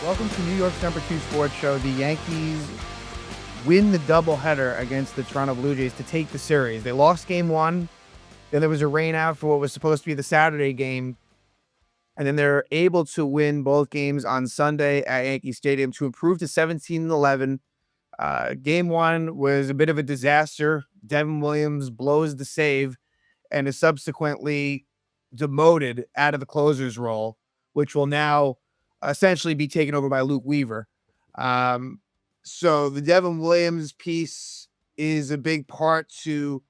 Welcome to New York's number two sports show. The Yankees win the doubleheader against the Toronto Blue Jays to take the series. They lost game one. Then there was a rain out for what was supposed to be the Saturday game. And then they're able to win both games on Sunday at Yankee Stadium to improve to 17-11. Game one was a bit of a disaster. Devin Williams blows the save and is subsequently demoted out of the closer's role, which will now essentially be taken over by Luke Weaver. Um, so the Devin Williams piece is a big part to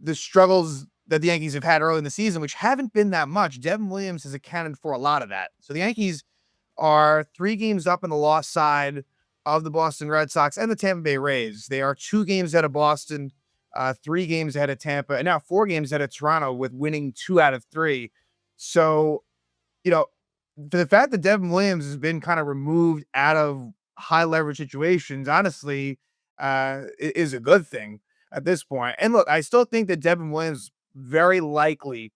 the struggles that the Yankees have had early in the season, which haven't been that much. Devin Williams has accounted for a lot of that. So the Yankees are 3 games up in the loss side of the Boston Red Sox and the Tampa Bay Rays. They are 2 games ahead of Boston, 3 games ahead of Tampa, and now 4 games ahead of Toronto with winning 2 out of 3. So, you know, for the fact that Devin Williams has been kind of removed out of high leverage situations, honestly, is a good thing at this point. And look, I still think that Devin Williams very likely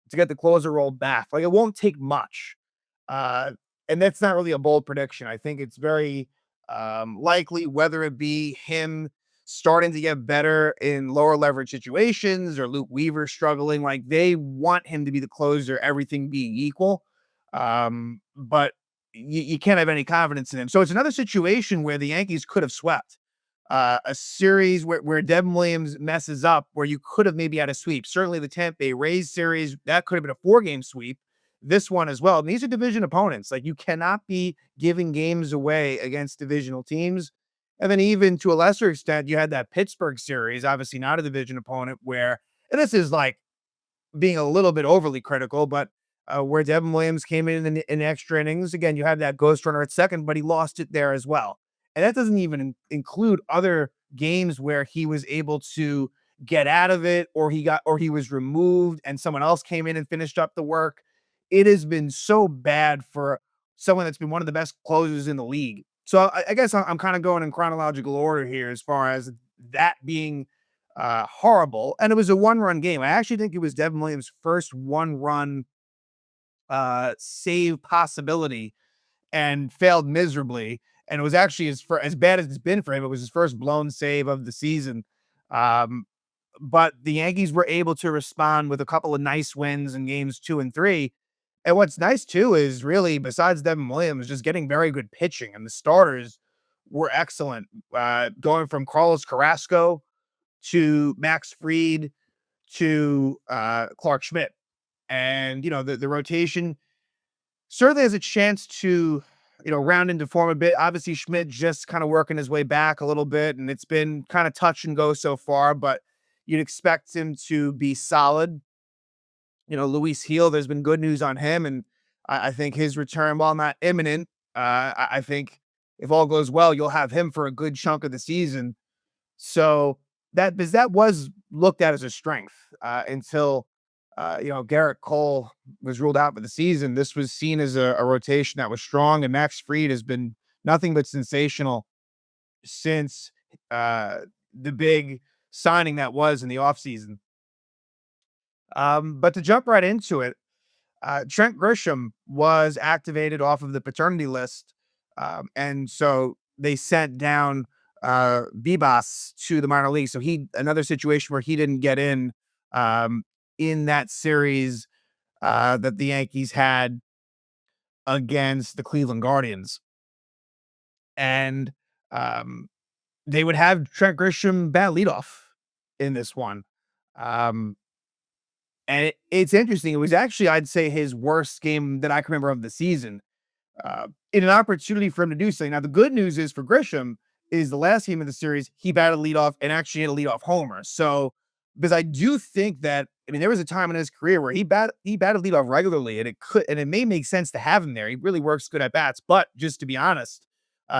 to get the closer role back. Like, it won't take much. Uh, and that's not really a bold prediction. I think it's very likely, whether it be him starting to get better in lower leverage situations or Luke Weaver struggling. Like, they want him to be the closer, everything being equal. But you can't have any confidence in him. So it's another situation where the Yankees could have swept a series where Devin Williams messes up, where you could have maybe had a sweep. Certainly the Tampa Bay Rays series, that could have been a 4-game sweep. This one as well. And these are division opponents. Like, you cannot be giving games away against divisional teams. And then even to a lesser extent, you had that Pittsburgh series, obviously not a division opponent, where, and this is like being a little bit overly critical, but where Devin Williams came in extra innings. Again, you have that ghost runner at second, but he lost it there as well. And that doesn't even include other games where he was able to get out of it, or he was removed and someone else came in and finished up the work. It has been so bad for someone that's been one of the best closers in the league. So I guess I'm kind of going in chronological order here as far as that being horrible. And it was a 1-run game. I actually think it was Devin Williams' first 1-run save possibility and failed miserably. And it was actually as bad as it's been for him. It was his first blown save of the season. Um, but the Yankees were able to respond with a couple of nice wins in games 2 and 3. And what's nice too is, really, besides Devin Williams, just getting very good pitching, and the starters were excellent. Going from Carlos Carrasco to Max Fried to Clarke Schmidt. And, the rotation certainly has a chance to, round into form a bit. Obviously, Schmidt just kind of working his way back a little bit, and it's been kind of touch and go so far, but you'd expect him to be solid. Luis Heel, there's been good news on him, and I think his return, while not imminent, I think if all goes well, you'll have him for a good chunk of the season. So because that was looked at as a strength until Garrett Cole was ruled out for the season. This was seen as a rotation that was strong, and Max Fried has been nothing but sensational since the big signing that was in the offseason. But to jump right into it, Trent Grisham was activated off of the paternity list, and so they sent down Bibas to the minor league. So another situation where he didn't get um, in that series that the Yankees had against the Cleveland Guardians. And um, they would have Trent Grisham bat leadoff in this one. Um, and it's interesting. It was actually, I'd say, his worst game that I can remember of the season. In an opportunity for him to do something. Now, the good news is for Grisham is the last game of the series, he batted leadoff and actually hit a leadoff homer. So, because I do think that, I mean, there was a time in his career where he batted leadoff regularly, and it may make sense to have him there. He really works good at bats. But just to be honest,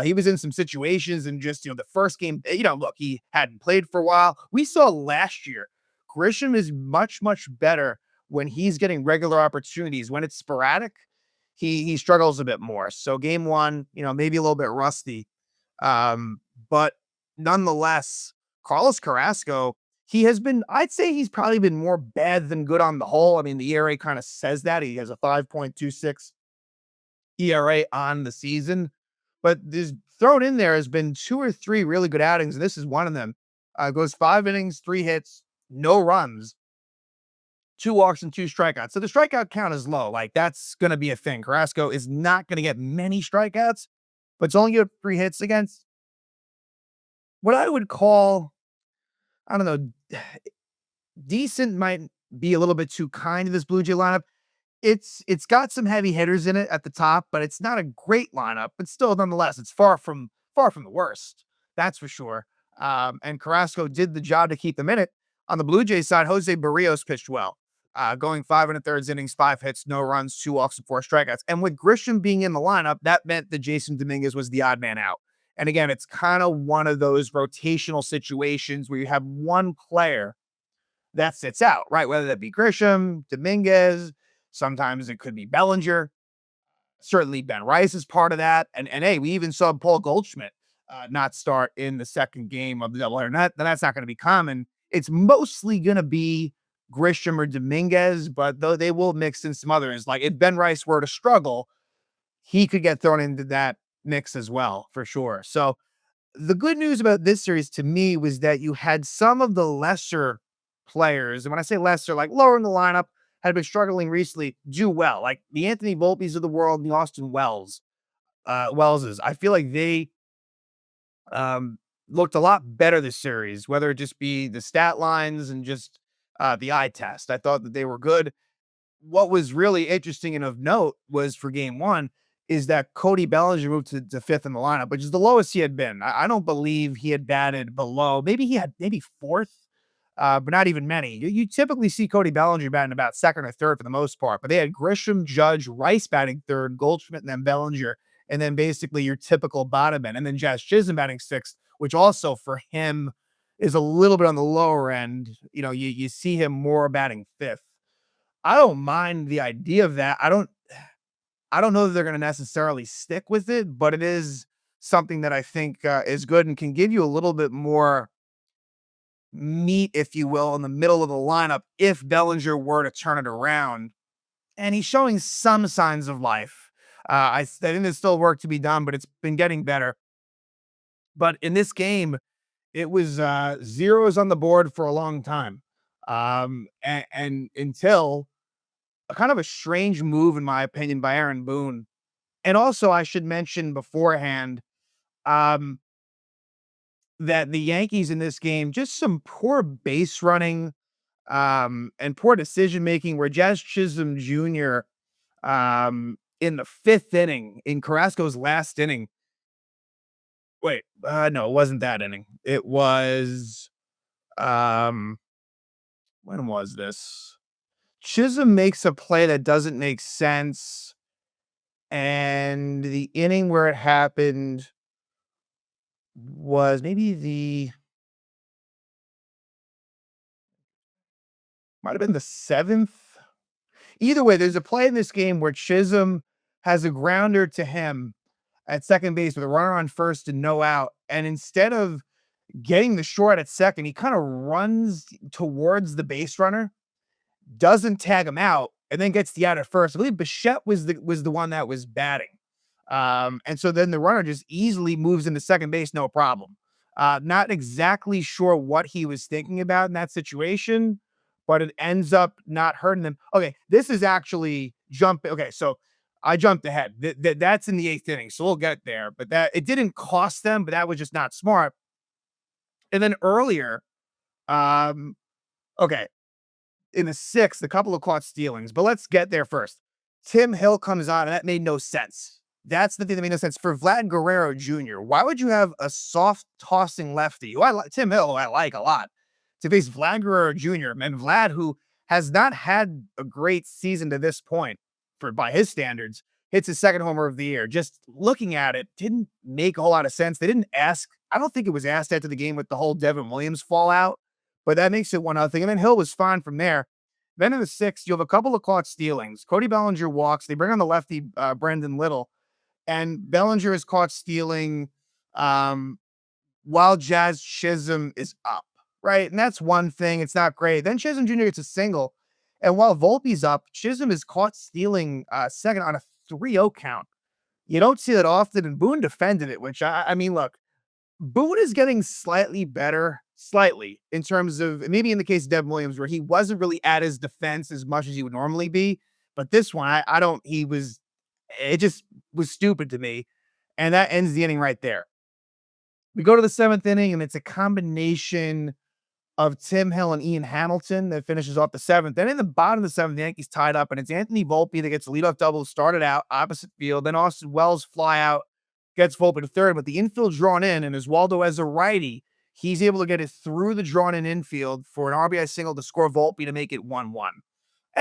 he was in some situations, and just, the first game, look, he hadn't played for a while. We saw last year, Grisham is much, much better when he's getting regular opportunities. When it's sporadic, he struggles a bit more. So game one, maybe a little bit rusty. But nonetheless, Carlos Carrasco, I'd say he's probably been more bad than good on the whole. I mean, the ERA kind of says that. He has a 5.26 ERA on the season. But this thrown in there has been two or three really good outings, and this is one of them. Goes 5 innings, 3 hits, no runs, 2 walks, and 2 strikeouts. So the strikeout count is low. Like that's going to be a thing. Carrasco is not going to get many strikeouts, but it's only got 3 hits against what I would call, I don't know, decent might be a little bit too kind to this Blue Jay lineup. It's got some heavy hitters in it at the top, but it's not a great lineup. But still, nonetheless, it's far from the worst. That's for sure. And Carrasco did the job to keep them in it. On the Blue Jays side, Jose Barrios pitched well, going 5 1/3 innings, 5 hits, no runs, 2 walks, and 4 strikeouts. And with Grisham being in the lineup, that meant that Jason Dominguez was the odd man out. And again, it's kind of one of those rotational situations where you have one player that sits out, right? Whether that be Grisham, Dominguez, sometimes it could be Bellinger. Certainly Ben Rice is part of that. And hey, we even saw Paul Goldschmidt not start in the second game of the doubleheader. That's not going to be common. It's mostly going to be Grisham or Dominguez, but though they will mix in some others. Like if Ben Rice were to struggle, he could get thrown into that mix as well, for sure. So the good news about this series to me was that you had some of the lesser players, and when I say lesser, like lower in the lineup, had been struggling recently, do well. Like the Anthony Volpes of the world, and the Austin Wellses. I feel like they um, looked a lot better this series, whether it just be the stat lines and just the eye test. I thought that they were good. What was really interesting and of note was for game one is that Cody Bellinger moved to fifth in the lineup, which is the lowest he had been. I don't believe he had batted below. Maybe he had maybe fourth, but not even many. You typically see Cody Bellinger batting about second or third for the most part, but they had Grisham, Judge, Rice batting third, Goldschmidt, and then Bellinger, and then basically your typical bottom end, and then Jazz Chisholm batting sixth, which also for him is a little bit on the lower end. You see him more batting fifth. I don't mind the idea of that. I don't know that they're going to necessarily stick with it, but it is something that I think is good and can give you a little bit more meat, if you will, in the middle of the lineup if Bellinger were to turn it around. And he's showing some signs of life. I think there's still work to be done, but it's been getting better. But in this game, it was zeros on the board for a long time. And until a kind of a strange move, in my opinion, by Aaron Boone. And also, I should mention beforehand um, that the Yankees in this game, just some poor base running and poor decision making, where Jazz Chisholm Jr. In the fifth inning, in Carrasco's last inning, wait, no, it wasn't that inning. It was, um, when was this? Chisholm makes a play that doesn't make sense. And the inning where it happened was maybe might have been the seventh. Either way, there's a play in this game where Chisholm has a grounder to him at second base with a runner on first and no out. And instead of getting the short at second, he kind of runs towards the base runner, doesn't tag him out, and then gets the out at first. I believe Bichette was the one that was batting. And so then the runner just easily moves into second base, no problem. Not exactly sure what he was thinking about in that situation, but it ends up not hurting them. Okay, this is actually jumping. Okay, so I jumped ahead. That's in the eighth inning, so we'll get there. But that it didn't cost them, but that was just not smart. And then earlier, um, okay, in the sixth, a couple of caught stealings, but let's get there first. Tim Hill comes on, and that made no sense. That's the thing that made no sense. For Vlad Guerrero Jr., why would you have a soft tossing lefty, who Tim Hill, who I like a lot, to face Vlad Guerrero Jr., and Vlad, who has not had a great season to this point, by his standards, hits his second homer of the year. Just looking at it, didn't make a whole lot of sense. They didn't ask, I don't think it was asked after the game with the whole Devin Williams fallout, but that makes it one other thing. And then Hill was fine from there. Then in the sixth, you have a couple of caught stealings. Cody Bellinger walks. They bring on the lefty, Brendan Little, and Bellinger is caught stealing um, while Jazz Chisholm is up, right? And that's one thing. It's not great. Then Chisholm Jr. gets a single. And while Volpe's up, Chisholm is caught stealing second on a 3-0 count. You don't see that often, and Boone defended it, which I mean, look, Boone is getting slightly better, slightly, in terms of maybe in the case of Devin Williams, where he wasn't really at his defense as much as he would normally be. But this one, I don't, he was, it just was stupid to me. And that ends the inning right there. We go to the seventh inning, and it's a combination of Tim Hill and Ian Hamilton that finishes off the seventh. Then in the bottom of the seventh, the Yankees tied up, and it's Anthony Volpe that gets a leadoff double, started out opposite field. Then Austin Wells fly out, gets Volpe to third, but the infield's drawn in, and Oswaldo as a righty, he's able to get it through the drawn in infield for an RBI single to score Volpe to make it 1-1.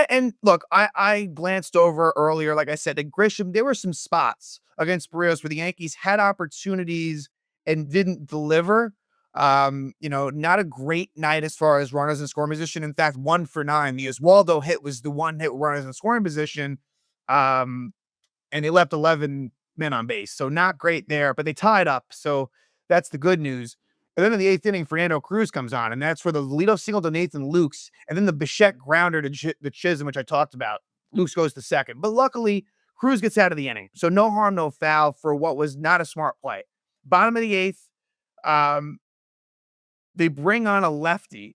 And look, I glanced over earlier, like I said, at Grisham. There were some spots against Barrios where the Yankees had opportunities and didn't deliver. Not a great night as far as runners in scoring position. In fact, 1 for 9. The Oswaldo hit was the one hit runners in scoring position. And they left 11 men on base. So not great there, but they tied up. So that's the good news. And then in the eighth inning, Fernando Cruz comes on, and that's for the leadoff single to Nathan Lukes. And then the Bichette grounder to the Chisholm, which I talked about. Lukes goes to second. But luckily, Cruz gets out of the inning. So no harm, no foul for what was not a smart play. Bottom of the eighth, they bring on a lefty,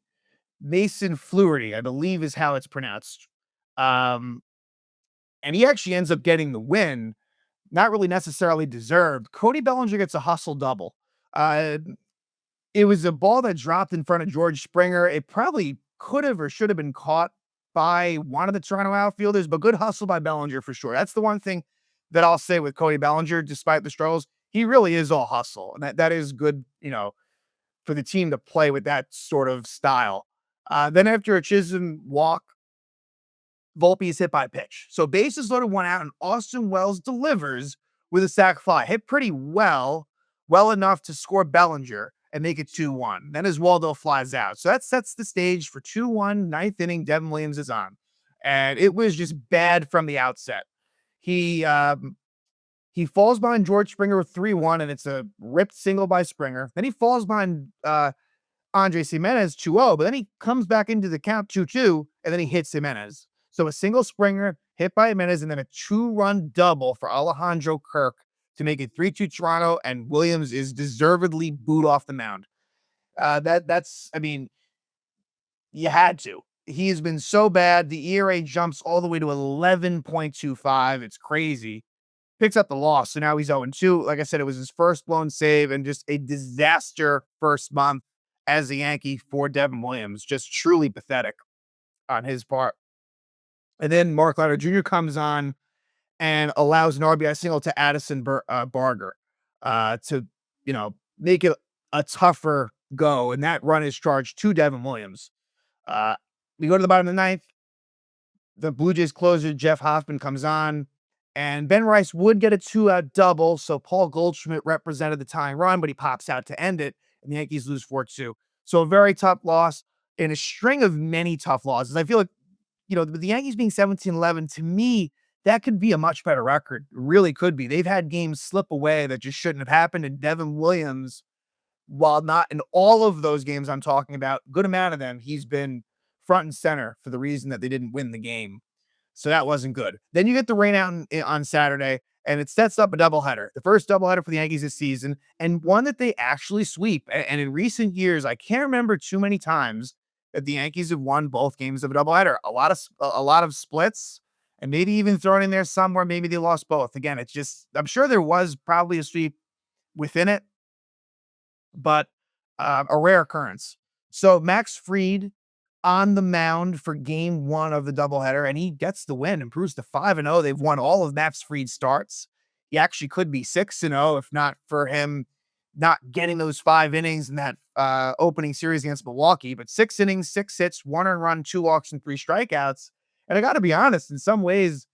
Mason Fluharty, I believe is how it's pronounced. And he actually ends up getting the win, not really necessarily deserved. Cody Bellinger gets a hustle double. Uh, it was a ball that dropped in front of George Springer. It probably could have or should have been caught by one of the Toronto outfielders, but good hustle by Bellinger for sure. That's the one thing that I'll say with Cody Bellinger, despite the struggles. He really is all hustle. And that is good, for the team to play with that sort of style. Then after a Chisholm walk, Volpe is hit by a pitch. So bases loaded, 1 out, and Austin Wells delivers with a sac fly. Hit pretty well enough to score Bellinger and make it 2-1. Then Oswaldo flies out. So that sets the stage for 2-1, ninth inning. Devin Williams is on. And it was just bad from the outset. He falls behind George Springer with 3-1, and it's a ripped single by Springer. Then he falls behind Andres Jimenez 2-0, but then he comes back into the count 2-2, and then he hits Jimenez. So a single Springer hit by Jimenez, and then a 2-run double for Alejandro Kirk to make it 3-2 Toronto, and Williams is deservedly booed off the mound. You had to. He has been so bad. The ERA jumps all the way to 11.25. It's crazy. Picks up the loss. So now he's 0-2. Like I said, it was his first blown save and just a disaster first month as a Yankee for Devin Williams. Just truly pathetic on his part. And then Mark Leonard Jr. comes on and allows an RBI single to Addison Barger to, make it a tougher go. And that run is charged to Devin Williams. We go to the bottom of the ninth. The Blue Jays closer, Jeff Hoffman, comes on. And Ben Rice would get a 2-out double, so Paul Goldschmidt represented the tying run, but he pops out to end it, and the Yankees lose 4-2. So a very tough loss in a string of many tough losses. I feel like, the Yankees being 17-11, to me, that could be a much better record. It really could be. They've had games slip away that just shouldn't have happened, and Devin Williams, while not in all of those games I'm talking about, good amount of them, he's been front and center for the reason that they didn't win the game. So that wasn't good. Then you get the rain out on Saturday, and it sets up a doubleheader. The first doubleheader for the Yankees this season, and one that they actually sweep. And in recent years, I can't remember too many times that the Yankees have won both games of a doubleheader. A lot of splits, and maybe even thrown in there somewhere. Maybe they lost both. Again, it's just, I'm sure there was probably a sweep within it, but a rare occurrence. So Max Fried on the mound for game 1 of the doubleheader, and he gets the win, improves to 5-0. They've won all of Max Fried's starts. He actually could be 6-0 if not for him not getting those 5 innings in that opening series against Milwaukee. But 6 innings, 6 hits, 1 earned run, 2 walks, and 3 strikeouts. And I got to be honest, in some ways,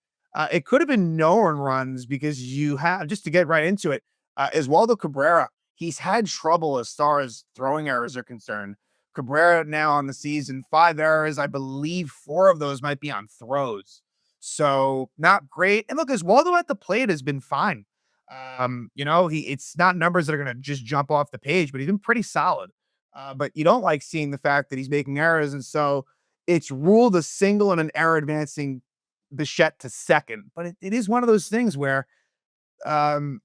it could have been no earned runs because you have, just to get right into it, Oswaldo Cabrera, he's had trouble as far as throwing errors are concerned. Cabrera now on the season, 5 errors. I believe 4 of those might be on throws. So not great. And look, Oswaldo at the plate has been fine. It's not numbers that are going to just jump off the page, but he's been pretty solid. But you don't like seeing the fact that he's making errors. And so it's ruled a single and an error advancing Bichette to second. But it is one of those things where Um,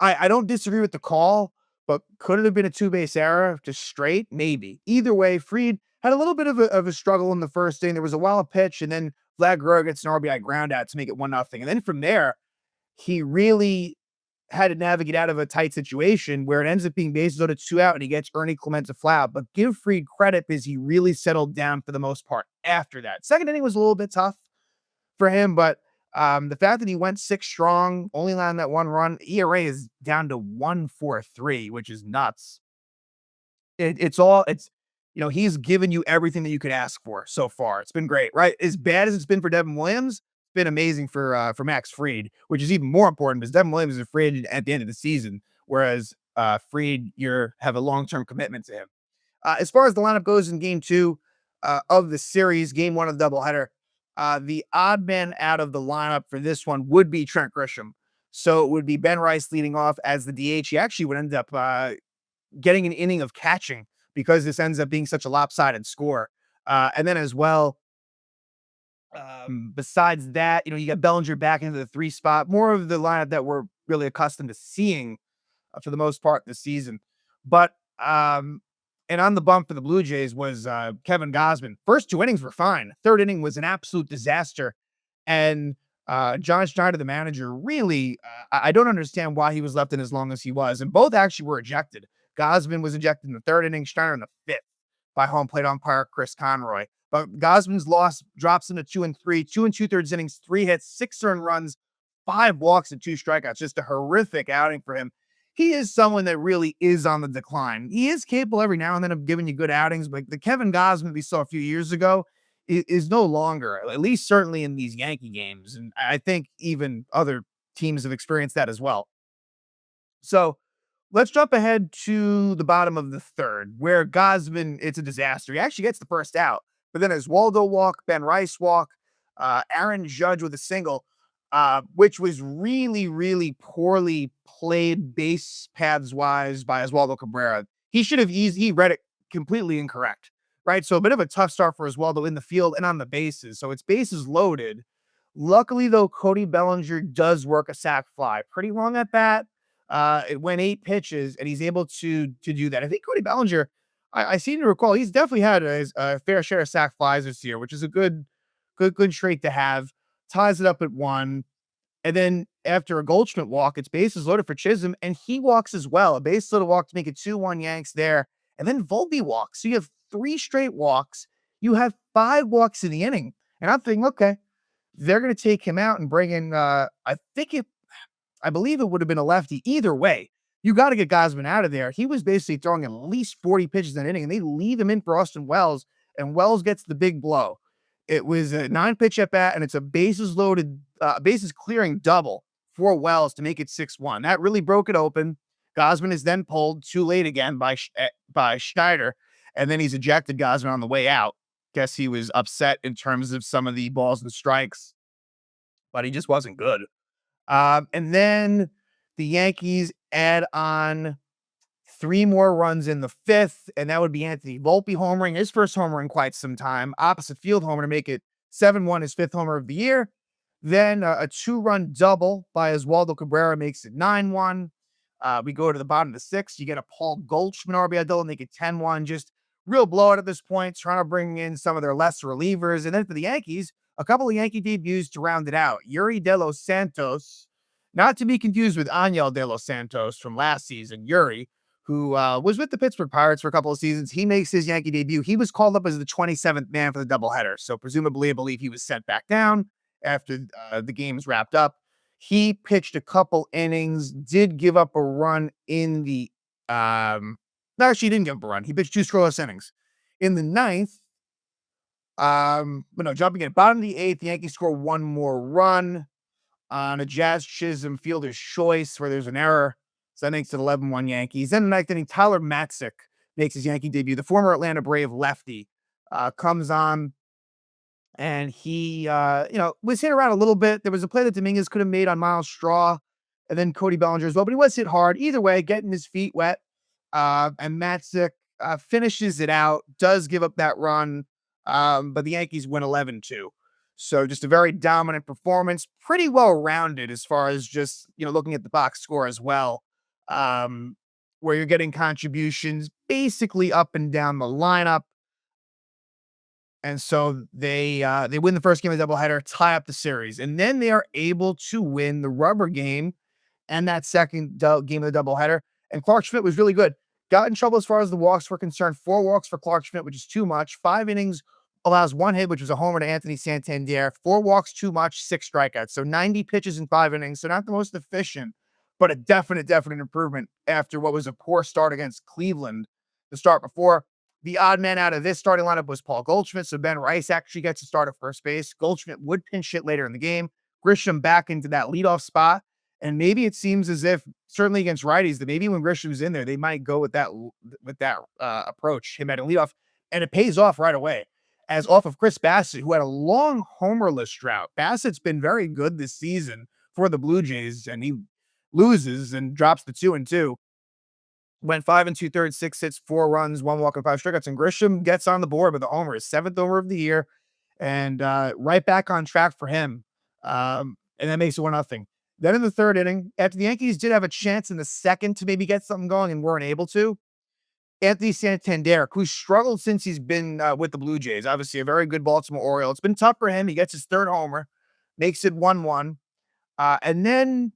I don't disagree with the call, but could it have been a two-base error, just straight? Maybe. Either way, Fried had a little bit of a struggle in the first inning. There was a wild pitch, and then Vlad Guerrero gets an RBI ground out to make it 1-0. And then from there, he really had to navigate out of a tight situation where it ends up being bases loaded, 2 out, and he gets Ernie Clemente flat. But give Fried credit because he really settled down for the most part after that. Second inning was a little bit tough for him, but the fact that he went 6 strong, only allowing that 1 run, ERA is down to 1.43, which is nuts. It's he's given you everything that you could ask for so far. It's been great, right? As bad as it's been for Devin Williams, it's been amazing for Max Fried, which is even more important because Devin Williams is a free agent at the end of the season, whereas Fried, you have a long-term commitment to him. As far as the lineup goes in game two of the series, game one of the doubleheader, the odd man out of the lineup for this one would be Trent Grisham. So it would be Ben Rice leading off as the DH. He actually would end up getting an inning of catching because this ends up being such a lopsided score. And then as well, besides that, you got Bellinger back into the 3 spot, more of the lineup that we're really accustomed to seeing for the most part this season. But and on the bump for the Blue Jays was Kevin Gausman. First 2 innings were fine. Third inning was an absolute disaster. And John Schneider, the manager, really, I don't understand why he was left in as long as he was. And both actually were ejected. Gausman was ejected in the 3rd inning, Schneider in the 5th by home plate umpire Chris Conroy. But Gausman's loss drops into 2 and 3, 2 and 2/3 innings, 3 hits, 6 earned runs, 5 walks, and 2 strikeouts. Just a horrific outing for him. He is someone that really is on the decline. He is capable every now and then of giving you good outings, but the Kevin Gausman we saw a few years ago is no longer, at least certainly in these Yankee games. And I think even other teams have experienced that as well. So let's jump ahead to the bottom of the 3rd, where Gausman, it's a disaster. He actually gets the first out, but then as Waldo walk, Ben Rice walk, Aaron Judge with a single, which was really, really poorly played base paths wise by Oswaldo Cabrera. He read it completely incorrect, right? So a bit of a tough start for Oswaldo in the field and on the bases. So it's bases loaded. Luckily, though, Cody Bellinger does work a sac fly. Pretty long at bat. It went 8 pitches, and he's able to do that. I think Cody Bellinger, I seem to recall, he's definitely had a fair share of sac flies this year, which is a good trait to have. Ties it up at 1. And then after a Goldschmidt walk, it's bases loaded for Chisholm, and he walks as well. A base loaded walk to make it 2-1 Yanks there. And then Volpe walks. So you have 3 straight walks. You have 5 walks in the inning. And I'm thinking, okay, they're going to take him out and bring in, I believe it would have been a lefty. Either way, you got to get Gausman out of there. He was basically throwing at least 40 pitches in an inning, and they leave him in for Austin Wells, and Wells gets the big blow. It was a 9-pitch at bat, and it's a bases loaded, bases clearing double for Wells to make it 6-1. That really broke it open. Gausman is then pulled too late again by Schneider, and then he's ejected Gausman on the way out. Guess he was upset in terms of some of the balls and strikes, but he just wasn't good. And then the Yankees add on 3 more runs in the 5th, and that would be Anthony Volpe homering, his first homer in quite some time, opposite field homer to make it 7-1, his 5th homer of the year. Then a 2-run double by Oswaldo Cabrera makes it 9-1. We go to the bottom of the 6th. You get a Paul Goldschmidt RBI double, make it 10-1. Just real blowout at this point, trying to bring in some of their lesser relievers. And then for the Yankees, a couple of Yankee debuts to round it out. Yuri De Los Santos, not to be confused with Angel De Los Santos from last season. Yuri, who was with the Pittsburgh Pirates for a couple of seasons, he makes his Yankee debut. He was called up as the 27th man for the doubleheader. So presumably, I believe he was sent back down after the games wrapped up. He pitched a couple innings, did give up a run in the no, actually, he didn't give up a run. He pitched 2 scoreless innings. In the 9th, but no, jumping in bottom of the 8th, the Yankees score 1 more run on a Jazz Chisholm fielder's choice where there's an error. So that makes it 11-1 Yankees. Then the 9th inning, Tyler Matzik makes his Yankee debut. The former Atlanta Brave lefty comes on, and he was hit around a little bit. There was a play that Dominguez could have made on Miles Straw, and then Cody Bellinger as well, but he was hit hard. Either way, getting his feet wet. And Matzik finishes it out, does give up that run, but the Yankees win 11-2. So just a very dominant performance, pretty well rounded as far as just, looking at the box score as well. Um, where you're getting contributions basically up and down the lineup. And so they win the first game of the doubleheader, tie up the series, and then they are able to win the rubber game and that second game of the doubleheader. And Clarke Schmidt was really good. Got in trouble as far as the walks were concerned. 4 walks for Clarke Schmidt, which is too much. 5 innings, allows 1 hit, which was a homer to Anthony Santander. 4 walks, too much. 6 strikeouts. So 90 pitches in 5 innings. So not the most efficient, but a definite improvement after what was a poor start against Cleveland the start before. The odd man out of this starting lineup was Paul Goldschmidt, so Ben Rice actually gets to start at first base. Goldschmidt would pinch hit later in the game. Grisham back into that leadoff spot, and maybe it seems as if, certainly against righties, that maybe when Grisham's in there, they might go with that approach, him at a leadoff, and it pays off right away. As off of Chris Bassett, who had a long homerless drought. Bassett's been very good this season for the Blue Jays, and he loses and drops the 2-2. Went 5 2/3, 6 hits, 4 runs, 1 walk, and 5 strikeouts. And Grisham gets on the board with a homer, his 7th homer of the year, and right back on track for him. And that makes it 1-0. Then in the third inning, after the Yankees did have a chance in the second to maybe get something going and weren't able to, Anthony Santander, who struggled since he's been with the Blue Jays, obviously a very good Baltimore Oriole. It's been tough for him. He gets his third homer, makes it 1-1. And then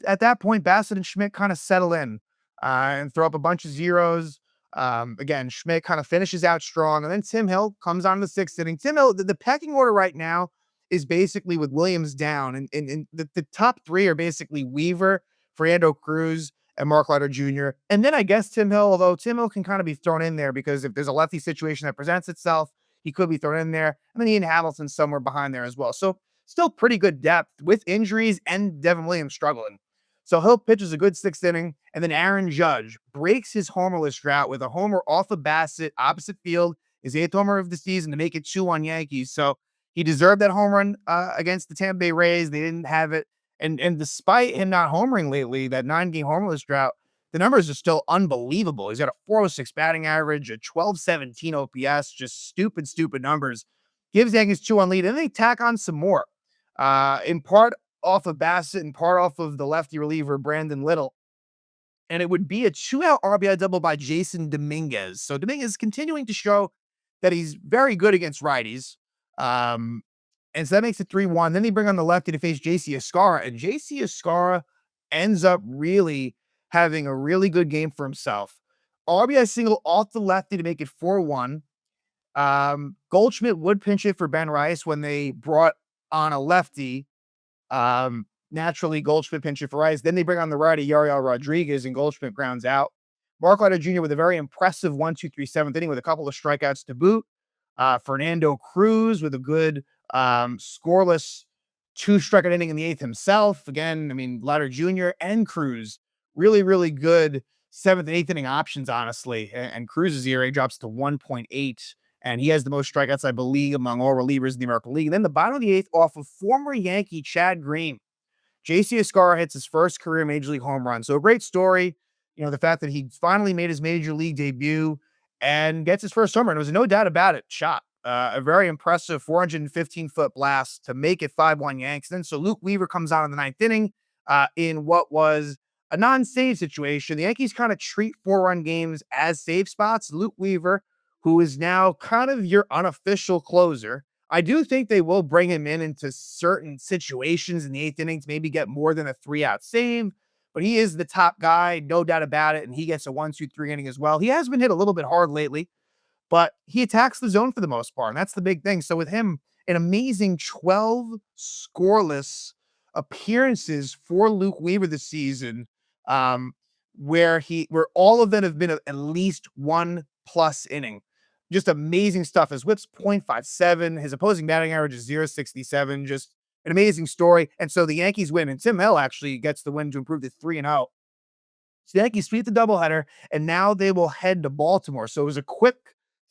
at that point, Bassett and Schmidt kind of settle in and throw up a bunch of zeros. Again, Schmidt kind of finishes out strong. And then Tim Hill comes on in the 6th inning. Tim Hill, the pecking order right now is basically with Williams down. And the top three are basically Weaver, Fernando Cruz, and Mark Leiter Jr. And then I guess Tim Hill, although Tim Hill can kind of be thrown in there because if there's a lefty situation that presents itself, he could be thrown in there. And then Ian Hamilton's somewhere behind there as well. So still pretty good depth with injuries and Devin Williams struggling. So Hill pitches a good 6th inning, and then Aaron Judge breaks his homerless drought with a homer off of Bassett, opposite field, his 8th homer of the season to make it 2-1 Yankees. So he deserved that home run against the Tampa Bay Rays. They didn't have it. And despite him not homering lately, that 9-game homerless drought, the numbers are still unbelievable. He's got a 406 batting average, a 1217 OPS, just stupid numbers. Gives Yankees 2-1 lead, and then they tack on some more. In part off of Bassett and part off of the lefty reliever, Brandon Little. And it would be a 2-out RBI double by Jason Dominguez. So Dominguez continuing to show that he's very good against righties. And so that makes it 3-1. Then they bring on the lefty to face JC Escarra. And JC Escarra ends up really having a really good game for himself. RBI single off the lefty to make it 4-1. Goldschmidt would pinch it for Ben Rice when they brought on a lefty. Naturally, Goldschmidt pinch it for Rice. Then they bring on the righty, Yariel Rodriguez, and Goldschmidt grounds out. Mark Leiter Jr. with a very impressive 1-2-3 7th inning with a couple of strikeouts to boot. Fernando Cruz with a good scoreless 2-strikeout inning in the 8th himself. Again, I mean, Leiter Jr. and Cruz, really good 7th and 8th inning options, honestly. And Cruz's ERA drops to 1.8. And he has the most strikeouts, I believe, among all relievers in the American League. And then the bottom of the 8th, off of former Yankee Chad Green, JC Escarra hits his first career Major League home run. So a great story. The fact that he finally made his Major League debut and gets his first home run. It was no doubt about it. Shot. A very impressive 415-foot blast to make it 5-1 Yanks. Then so Luke Weaver comes out in the 9th inning in what was a non-save situation. The Yankees kind of treat 4-run games as save spots. Luke Weaver, who is now kind of your unofficial closer. I do think they will bring him into certain situations in the 8th inning to maybe get more than a 3-out save, but he is the top guy, no doubt about it, and he gets a 1-2-3 inning as well. He has been hit a little bit hard lately, but he attacks the zone for the most part, and that's the big thing. So with him, an amazing 12 scoreless appearances for Luke Weaver this season, where all of them have been at least 1+ inning. Just amazing stuff. His whip's 0.57. His opposing batting average is 0.67. Just an amazing story. And so the Yankees win. And Tim Hill actually gets the win to improve to 3-0. So the Yankees sweep the doubleheader, and now they will head to Baltimore. So it was a quick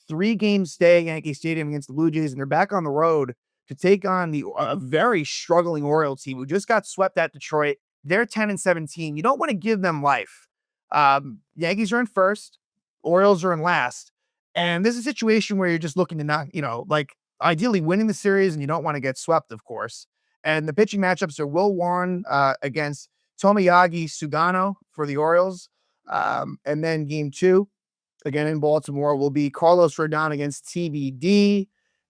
3-game stay at Yankee Stadium against the Blue Jays, and they're back on the road to take on a very struggling Orioles team who just got swept at Detroit. They're 10-17. You don't want to give them life. Yankees are in first. Orioles are in last. And this is a situation where you're just looking to not, ideally winning the series, and you don't want to get swept, of course. And the pitching matchups are Will Warren against Tomoyagi Sugano for the Orioles. And then game two, again in Baltimore, will be Carlos Rodon against TBD.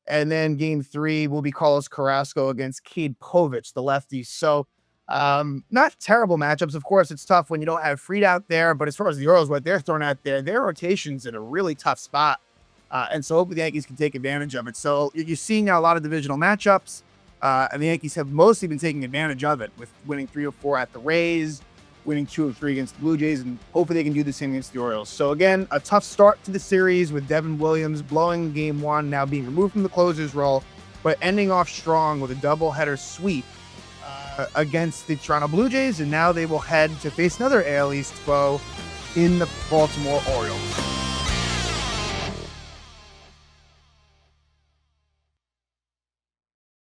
And then game three will be Carlos Carrasco against Cade Povich, the lefty. So not terrible matchups. Of course, it's tough when you don't have Fried out there. But as far as the Orioles, what they're throwing out there, their rotation's in a really tough spot. And so hopefully the Yankees can take advantage of it. So you're seeing now a lot of divisional matchups. And the Yankees have mostly been taking advantage of it with winning 3 or 4 at the Rays, winning 2 or 3 against the Blue Jays, and hopefully they can do the same against the Orioles. So again, a tough start to the series with Devin Williams blowing game 1, now being removed from the closer's role, but ending off strong with a doubleheader sweep against the Toronto Blue Jays. And now they will head to face another AL East foe in the Baltimore Orioles.